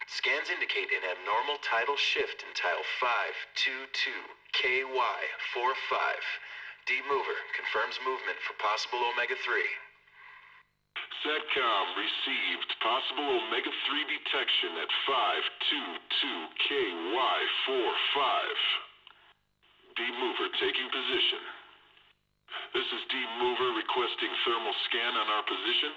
Scans indicate an abnormal tidal shift in tile 522KY45. D-Mover confirms movement for possible Omega-3. SATCOM received possible Omega-3 detection at 522KY45. D-Mover taking position. This is D-Mover requesting thermal scan on our position.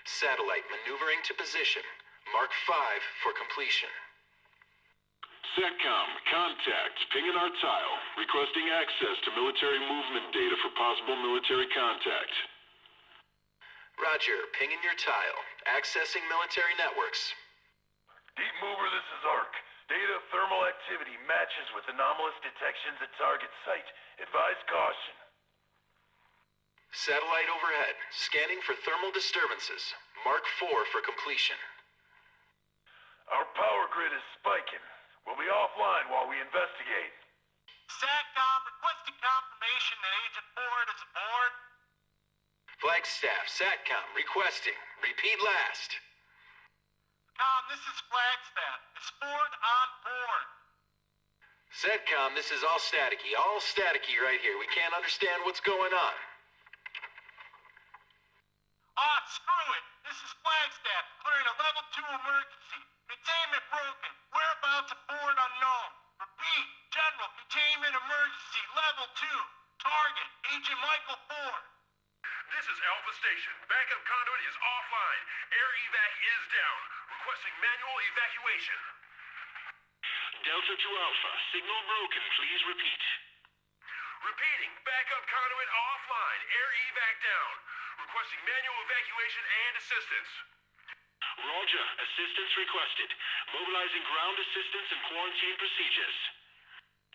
Satellite maneuvering to position. Mark 5 for completion. SATCOM, contact, pinging our tile, requesting access to military movement data for possible military contact. Roger, pinging your tile. Accessing military networks. Deep Mover, this is ARC. Data thermal activity matches with anomalous detections at target site. Advise caution. Satellite overhead. Scanning for thermal disturbances. Mark 4 for completion. Our power grid is spiking. We'll be offline while we investigate. SATCOM requesting confirmation that Agent Ford is aboard. Flagstaff, SATCOM requesting. Repeat last. This is Flagstaff. Is Ford on board? SATCOM, this is all staticky right here. We can't understand what's going on. Screw it. This is Flagstaff, clearing a level 2 emergency. Containment broken. Whereabouts of Ford unknown. Repeat, General, containment emergency, level 2. Target, Agent Michael Ford. This is Alpha Station. Backup conduit is offline. Air evac is down. Requesting manual evacuation. Delta to Alpha, signal broken, please repeat. Repeating, backup conduit offline. Air evac down. Requesting manual evacuation and assistance. Roger, assistance requested. Mobilizing ground assistance and quarantine procedures.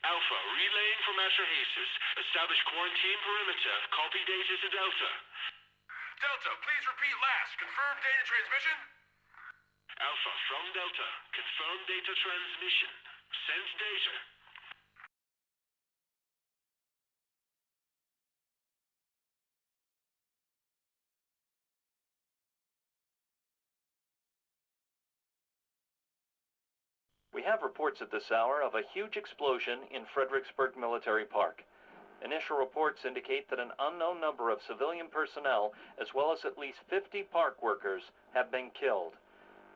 Alpha, relaying for Master Jesus. Establish quarantine perimeter. Copy data to Delta. Delta, please repeat last. Confirm data transmission. Alpha, from Delta. Confirm data transmission. Sends data. We have reports at this hour of a huge explosion in Fredericksburg Military Park. Initial reports indicate that an unknown number of civilian personnel, as well as at least 50 park workers, have been killed.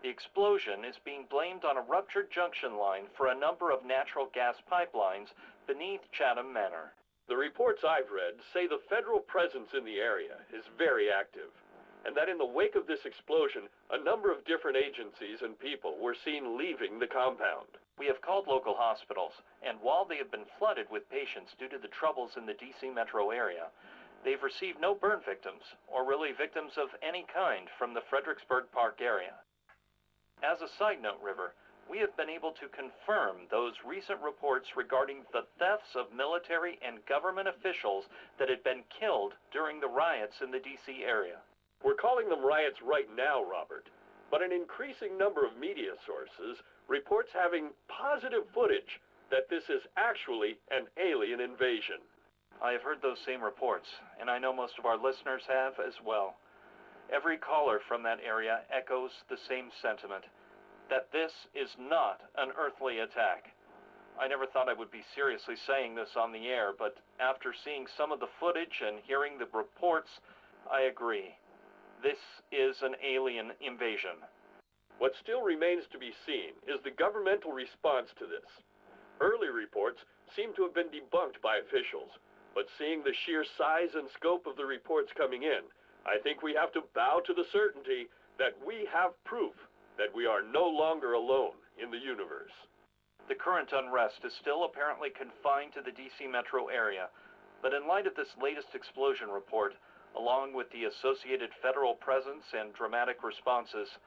The explosion is being blamed on a ruptured junction line for a number of natural gas pipelines beneath Chatham Manor. The reports I've read say the federal presence in the area is very active, and that in the wake of this explosion, a number of different agencies and people were seen leaving the compound. We have called local hospitals, and while they have been flooded with patients due to the troubles in the D.C. metro area, they've received no burn victims, or really victims of any kind, from the Fredericksburg Park area. As a side note, River, we have been able to confirm those recent reports regarding the thefts of military and government officials that had been killed during the riots in the D.C. area. We're calling them riots right now, Robert, but an increasing number of media sources reports having positive footage that this is actually an alien invasion. I have heard those same reports, and I know most of our listeners have as well. Every caller from that area echoes the same sentiment, that this is not an earthly attack. I never thought I would be seriously saying this on the air, but after seeing some of the footage and hearing the reports, I agree. This is an alien invasion. What still remains to be seen is the governmental response to this. Early reports seem to have been debunked by officials, but seeing the sheer size and scope of the reports coming in, I think we have to bow to the certainty that we have proof that we are no longer alone in the universe. The current unrest is still apparently confined to the D.C. metro area, but in light of this latest explosion report, along with the associated federal presence and dramatic responses,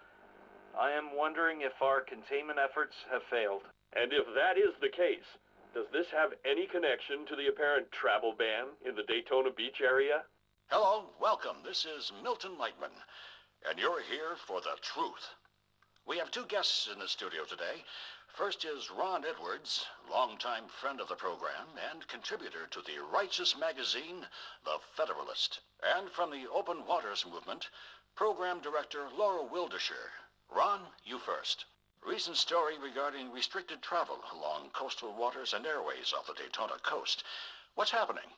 I am wondering if our containment efforts have failed. And if that is the case, does this have any connection to the apparent travel ban in the Daytona Beach area? Hello, welcome. This is Milton Lightman, and you're here for the truth. We have two guests in the studio today. First is Ron Edwards, longtime friend of the program and contributor to the righteous magazine, The Federalist. And from the Open Waters Movement, program director Laura Wildisher. Ron, you first. Recent story regarding restricted travel along coastal waters and airways off the Daytona coast. What's happening?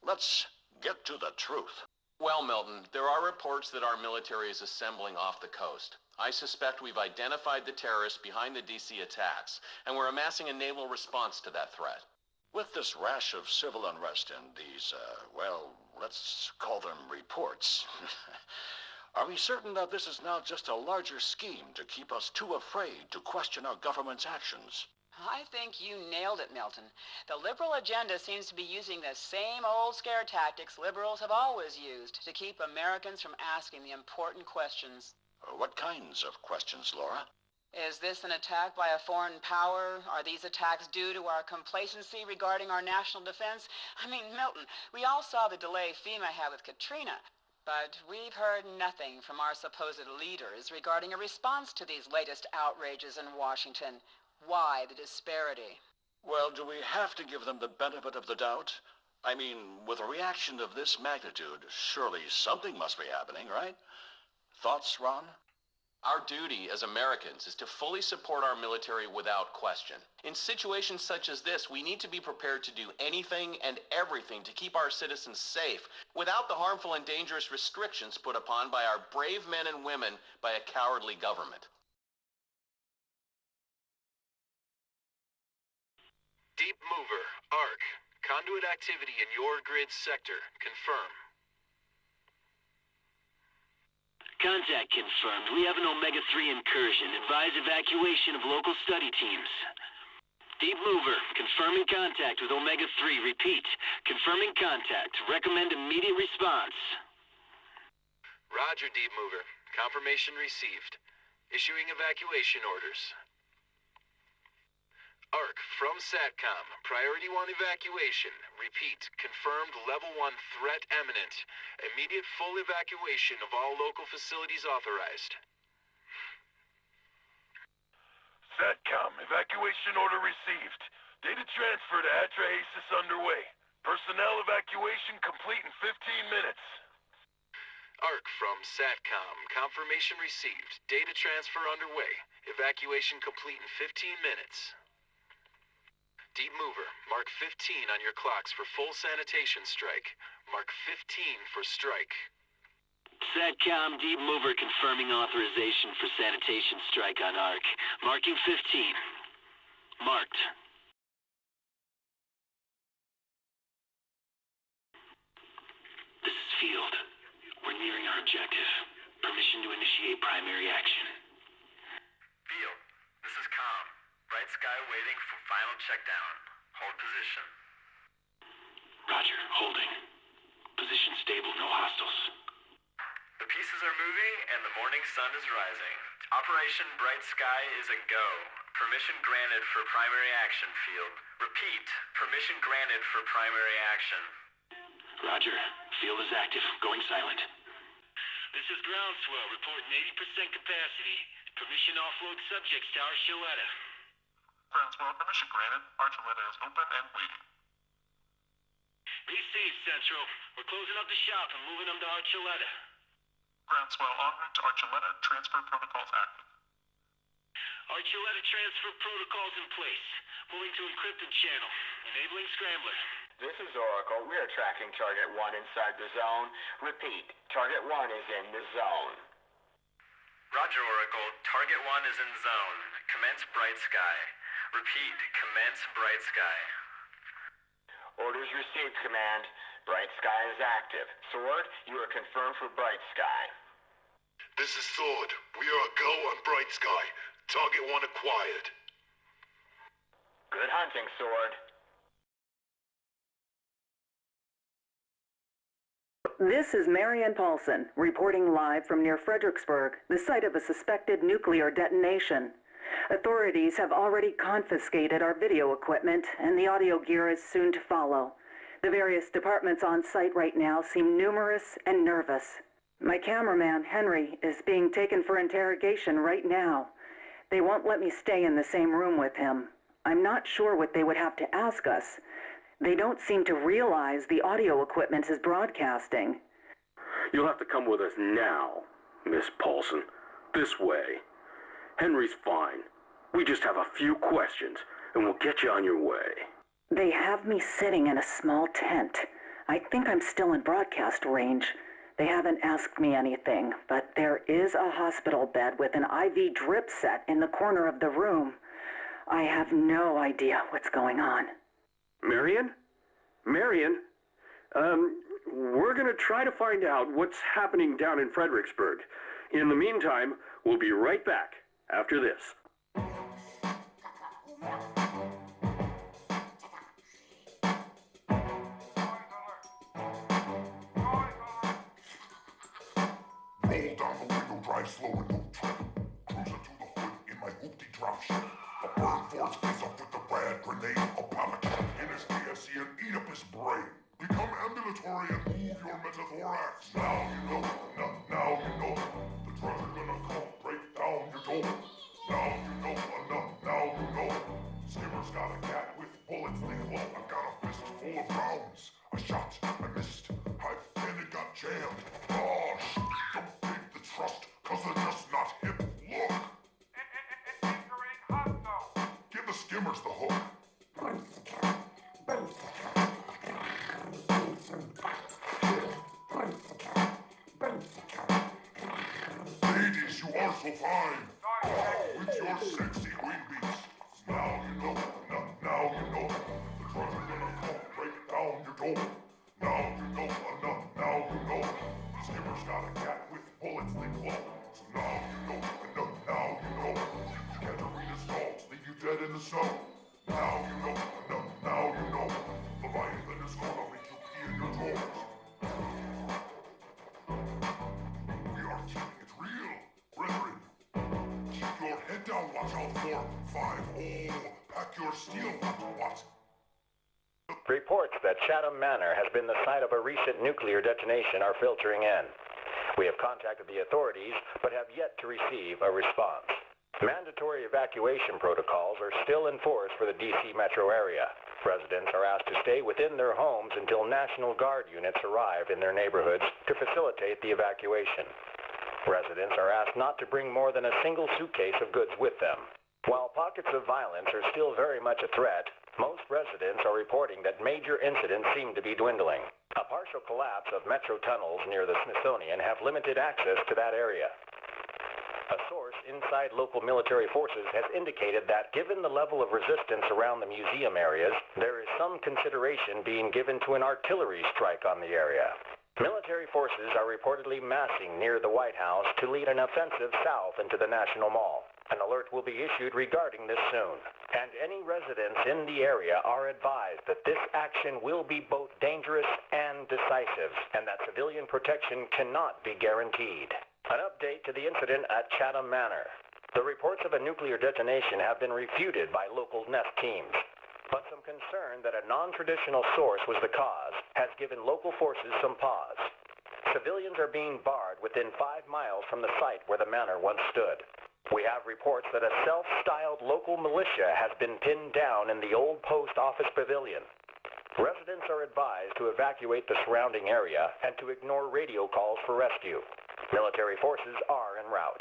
Let's get to the truth. Well, Milton, there are reports that our military is assembling off the coast. I suspect we've identified the terrorists behind the DC attacks, and we're amassing a naval response to that threat. With this rash of civil unrest and these, well, let's call them reports, are we certain that this is now just a larger scheme to keep us too afraid to question our government's actions? I think you nailed it, Milton. The liberal agenda seems to be using the same old scare tactics liberals have always used to keep Americans from asking the important questions. What kinds of questions, Laura? Is this an attack by a foreign power? Are these attacks due to our complacency regarding our national defense? I mean, Milton, we all saw the delay FEMA had with Katrina, but we've heard nothing from our supposed leaders regarding a response to these latest outrages in Washington. Why the disparity? Well, do we have to give them the benefit of the doubt? I mean, with a reaction of this magnitude, surely something must be happening, right? Thoughts, Ron? Our duty as Americans is to fully support our military without question. In situations such as this, we need to be prepared to do anything and everything to keep our citizens safe without the harmful and dangerous restrictions put upon by our brave men and women by a cowardly government. Deep Mover, ARC. Conduit activity in your grid sector. Confirm. Contact confirmed. We have an Omega-3 incursion. Advise evacuation of local study teams. Deep Mover, confirming contact with Omega-3. Repeat, confirming contact. Recommend immediate response. Roger, Deep Mover. Confirmation received. Issuing evacuation orders. ARC, from SATCOM. Priority 1 evacuation. Repeat, confirmed level 1 threat imminent. Immediate full evacuation of all local facilities authorized. SATCOM, evacuation order received. Data transfer to Atrahasis underway. Personnel evacuation complete in 15 minutes. ARC from SATCOM. Confirmation received. Data transfer underway. Evacuation complete in 15 minutes. Deep Mover, mark 15 on your clocks for full sanitation strike. Mark 15 for strike. SATCOM, Deep Mover confirming authorization for sanitation strike on ARC. Marking 15. Marked. This is Field. We're nearing our objective. Permission to initiate primary action. Field, this is Com. Bright sky waiting for final checkdown. Hold position. Roger, holding. Position stable, no hostiles. The pieces are moving and the morning sun is rising. Operation Bright Sky is a go. Permission granted for primary action, Field. Repeat, permission granted for primary action. Roger, field is active, going silent. This is Groundswell, reporting 80% capacity. Permission offload subjects to Archuleta. Groundswell, permission granted. Archuleta is open and waiting. Receive, Central. We're closing up the shop and moving them to Archuleta. Groundswell en route to Archuleta. Transfer protocols active. Archuleta transfer protocols in place. Moving to encrypted channel. Enabling scrambler. This is Oracle. We are tracking Target 1 inside the zone. Repeat, Target 1 is in the zone. Roger, Oracle. Target 1 is in zone. Commence Bright Sky. Repeat, commence Bright Sky. Orders received, Command. Bright Sky is active. Sword, you are confirmed for Bright Sky. This is Sword. We are a go on Bright Sky. Target 1 acquired. Good hunting, Sword. This is Marianne Paulson, reporting live from near Fredericksburg, the site of a suspected nuclear detonation. Authorities have already confiscated our video equipment, and the audio gear is soon to follow. The various departments on site right now seem numerous and nervous. My cameraman, Henry, is being taken for interrogation right now. They won't let me stay in the same room with him. I'm not sure what they would have to ask us. They don't seem to realize the audio equipment is broadcasting. You'll have to come with us now, Miss Paulson. This way. Henry's fine. We just have a few questions, and we'll get you on your way. They have me sitting in a small tent. I think I'm still in broadcast range. They haven't asked me anything, but there is a hospital bed with an IV drip set in the corner of the room. I have no idea what's going on. Marion? Marion? We're gonna try to find out what's happening down in Fredericksburg. In the meantime, we'll be right back after this. Roll down the window, drive slow and no trip. Cruising to the hood in my hoopty drop shit. A burn force face up with the Brad grenade. A pallet in his KFC and eat up his brain. Become ambulatory and move your metathorax. Now you know, now you know. The drugs are gonna come break down your door. Now you know, now you know. Skimmer's got a cat with bullets they glow. I've got a fist full of rounds. I shot, I missed, and it got jammed. Oh, don't take the trust, cause they're just not hip. Look! Entering hostile. Give the skimmers the hook. Ladies, you are so fine. With your sexy wing beats. Now you know, now you know. The drugs are gonna come break down your door. Now you know, now you know. Skimmer's got a cat with bullets they glow. So now you know, now you know. Katarina's dogs leave you dead in the snow. Now you know, now you know. Leviathan is gonna make you pee in your drawers. We are keeping it real, brethren. Keep your head down, watch out for 5-0. Pack your steel, what? Reports that Chatham Manor has been the site of a recent nuclear detonation are filtering in. We have contacted the authorities, but have yet to receive a response. Mandatory evacuation protocols are still in force for the D.C. metro area. Residents are asked to stay within their homes until National Guard units arrive in their neighborhoods to facilitate the evacuation. Residents are asked not to bring more than a single suitcase of goods with them. While pockets of violence are still very much a threat, most residents are reporting that major incidents seem to be dwindling. A partial collapse of metro tunnels near the Smithsonian have limited access to that area. A source inside local military forces has indicated that given the level of resistance around the museum areas, there is some consideration being given to an artillery strike on the area. Military forces are reportedly massing near the White House to lead an offensive south into the National Mall. An alert will be issued regarding this soon, and any residents in the area are advised that this action will be both dangerous and decisive, and that civilian protection cannot be guaranteed. An update to the incident at Chatham Manor. The reports of a nuclear detonation have been refuted by local nest teams, but some concern that a non-traditional source was the cause has given local forces some pause. Civilians are being barred within 5 miles from the site where the manor once stood. We have reports that a self-styled local militia has been pinned down in the old post office pavilion. Residents are advised to evacuate the surrounding area and to ignore radio calls for rescue. Military forces are en route.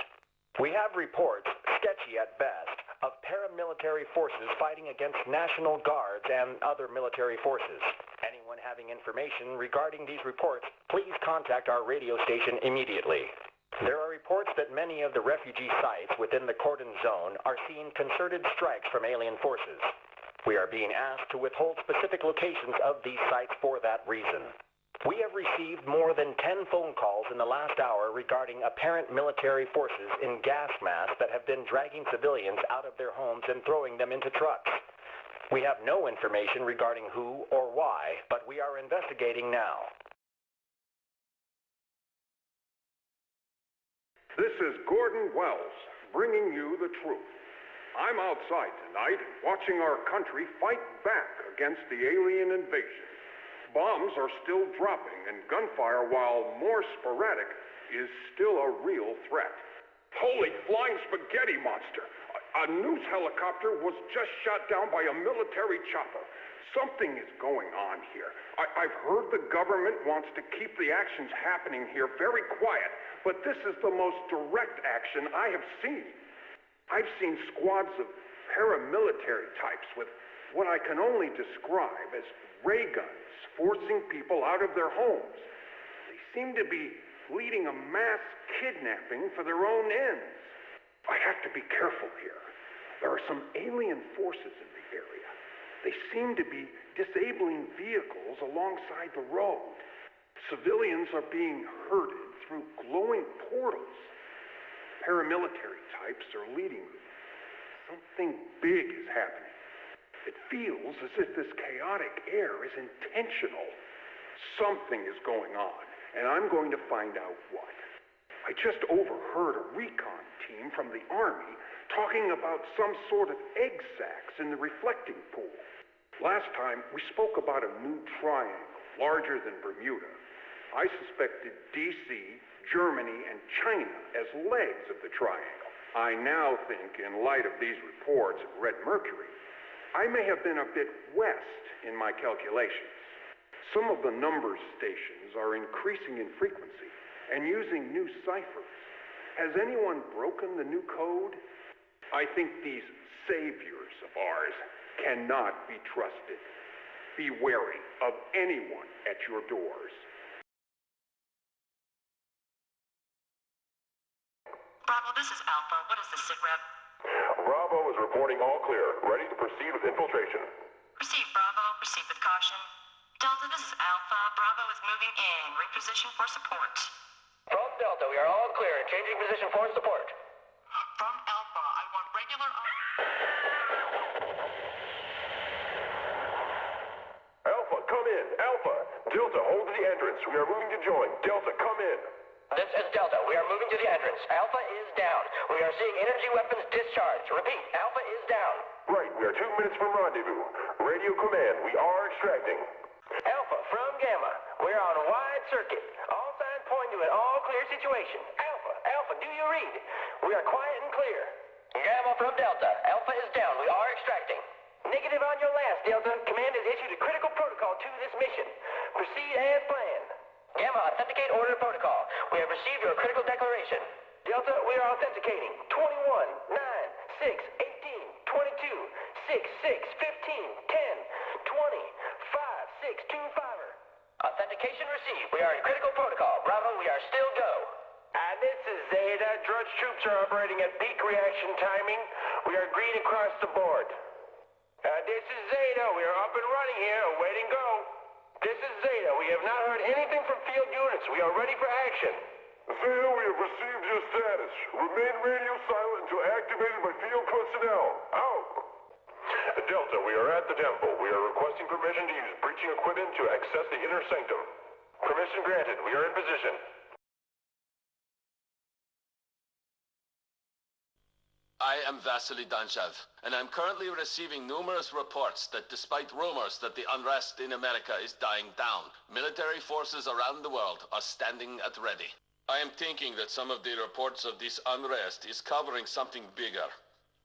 We have reports, sketchy at best, of paramilitary forces fighting against National Guards and other military forces. Anyone having information regarding these reports, please contact our radio station immediately. There are reports that many of the refugee sites within the cordon zone are seeing concerted strikes from alien forces. We are being asked to withhold specific locations of these sites for that reason. We have received more than 10 phone calls in the last hour regarding apparent military forces in gas masks that have been dragging civilians out of their homes and throwing them into trucks. We have no information regarding who or why, but we are investigating now. This is Gordon Wells, bringing you the truth. I'm outside tonight, watching our country fight back against the alien invasion. Bombs are still dropping, and gunfire, while more sporadic, is still a real threat. Holy flying spaghetti monster! A news helicopter was just shot down by a military chopper. Something is going on here. I've heard the government wants to keep the actions happening here very quiet, but this is the most direct action I have seen. I've seen squads of paramilitary types with what I can only describe as ray guns forcing people out of their homes. They seem to be leading a mass kidnapping for their own ends. I have to be careful here. There are some alien forces in the area. They seem to be disabling vehicles alongside the road. Civilians are being herded through glowing portals. Paramilitary types are leading them. Something big is happening. It feels as if this chaotic air is intentional. Something is going on, and I'm going to find out what. I just overheard a recon team from the Army talking about some sort of egg sacs in the reflecting pool. Last time, we spoke about a new triangle, larger than Bermuda. I suspected DC, Germany, and China as legs of the triangle. I now think, in light of these reports of Red Mercury, I may have been a bit west in my calculations. Some of the number stations are increasing in frequency and using new ciphers. Has anyone broken the new code? I think these saviors of ours cannot be trusted. Be wary of anyone at your doors. Bravo, this is Alpha. What is the sitrep? Bravo is reporting all clear. Ready to proceed with infiltration. Proceed, Bravo. Proceed with caution. Delta, this is Alpha. Bravo is moving in. Reposition for support. From Delta, we are all clear and changing position for support. From Alpha, I want regular... Alpha, come in. Alpha. Delta, hold to the entrance. We are moving to join. Delta, come in. This is Delta. We are moving to the entrance. Alpha is down. We are seeing energy weapons discharged. Repeat, Alpha is down. Right, we are 2 minutes from rendezvous. Radio command, we are extracting. Alpha from Gamma. We're on wide circuit. All signs point to an all-clear situation. Alpha, do you read? We are quiet and clear. Gamma from Delta. Alpha is down. We are extracting. Negative on your last, Delta. Command has issued a critical protocol to this mission. Proceed as planned. Gamma, authenticate order protocol. We have received your critical declaration. Delta, we are authenticating. 21, 9, 6, 18, 22, 6, 6, 15, 10, 20, 5, 6, 2, 5er. Authentication received. We are in critical protocol. Bravo, we are still go. This is Zeta. Drudge troops are operating at peak reaction timing. We are green across the board. This is Zeta. We are up and running here, awaiting go. This is Zeta. We have not heard anything from field units. We are ready for action. Zeta, we have received your status. Remain radio silent until activated by field personnel. Out. Delta, we are at the temple. We are requesting permission to use breaching equipment to access the inner sanctum. Permission granted. We are in position. I am Vasily Danchev, and I'm currently receiving numerous reports that despite rumors that the unrest in America is dying down, military forces around the world are standing at ready. I am thinking that some of the reports of this unrest is covering something bigger.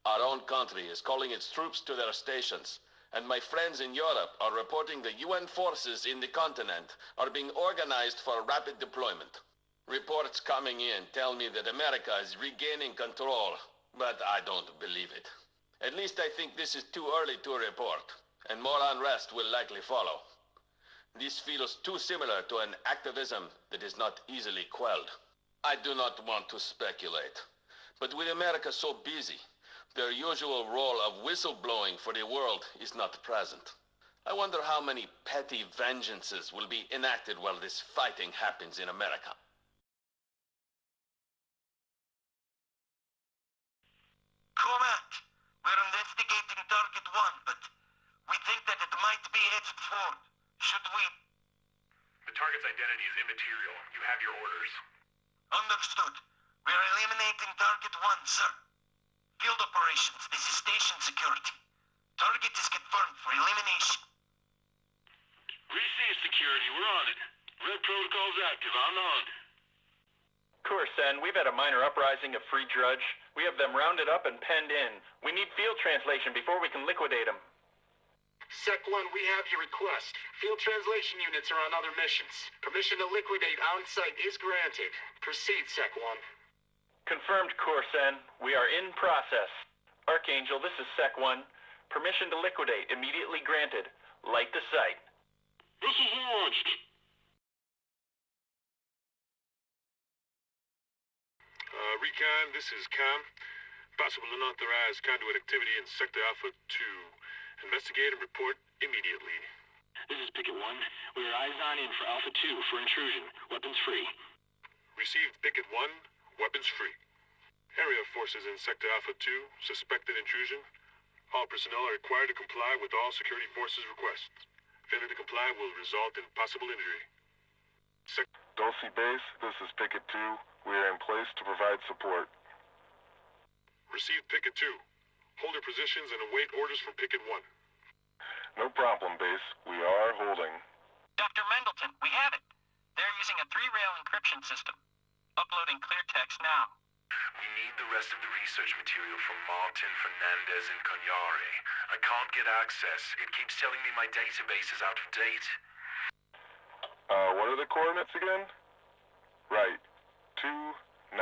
Our own country is calling its troops to their stations, and my friends in Europe are reporting the UN forces in the continent are being organized for rapid deployment. Reports coming in tell me that America is regaining control, but I don't believe it. At least I think this is too early to report, and more unrest will likely follow. This feels too similar to an activism that is not easily quelled. I do not want to speculate, but with America so busy, their usual role of whistleblowing for the world is not present. I wonder how many petty vengeances will be enacted while this fighting happens in America. Command, we're investigating Target 1, but we think that it might be headed forward. Should we? The target's identity is immaterial. You have your orders. Understood. We are eliminating Target 1, sir. Field operations, this is station security. Target is confirmed for elimination. Receive security. We're on it. Red protocol's active. On the hunt. Corsen, we've had a minor uprising of free drudge. We have them rounded up and penned in. We need field translation before we can liquidate them. Sec 1, we have your request. Field translation units are on other missions. Permission to liquidate on site is granted. Proceed, Sec 1. Confirmed, Corsen. We are in process. Archangel, this is Sec 1. Permission to liquidate immediately granted. Light the site. This is launched. Recon, this is Cam. Possible unauthorized conduit activity in Sector Alpha 2. Investigate and report immediately. This is Picket 1. We are eyes on in for Alpha 2 for intrusion. Weapons free. Received Picket 1, weapons free. Area forces in Sector Alpha 2, suspected intrusion. All personnel are required to comply with all security forces requests. Failure to comply will result in possible injury. Dulcie Base, this is Picket 2. We are in place to provide support. Received Picket 2. Hold your positions and await orders from Picket 1. No problem, Base. We are holding. Dr. Mendleton, we have it. They're using a 3-rail encryption system. Uploading clear text now. We need the rest of the research material from Martin, Fernandez, and Cognare. I can't get access. It keeps telling me my database is out of date. What are the coordinates again? Right. 29.257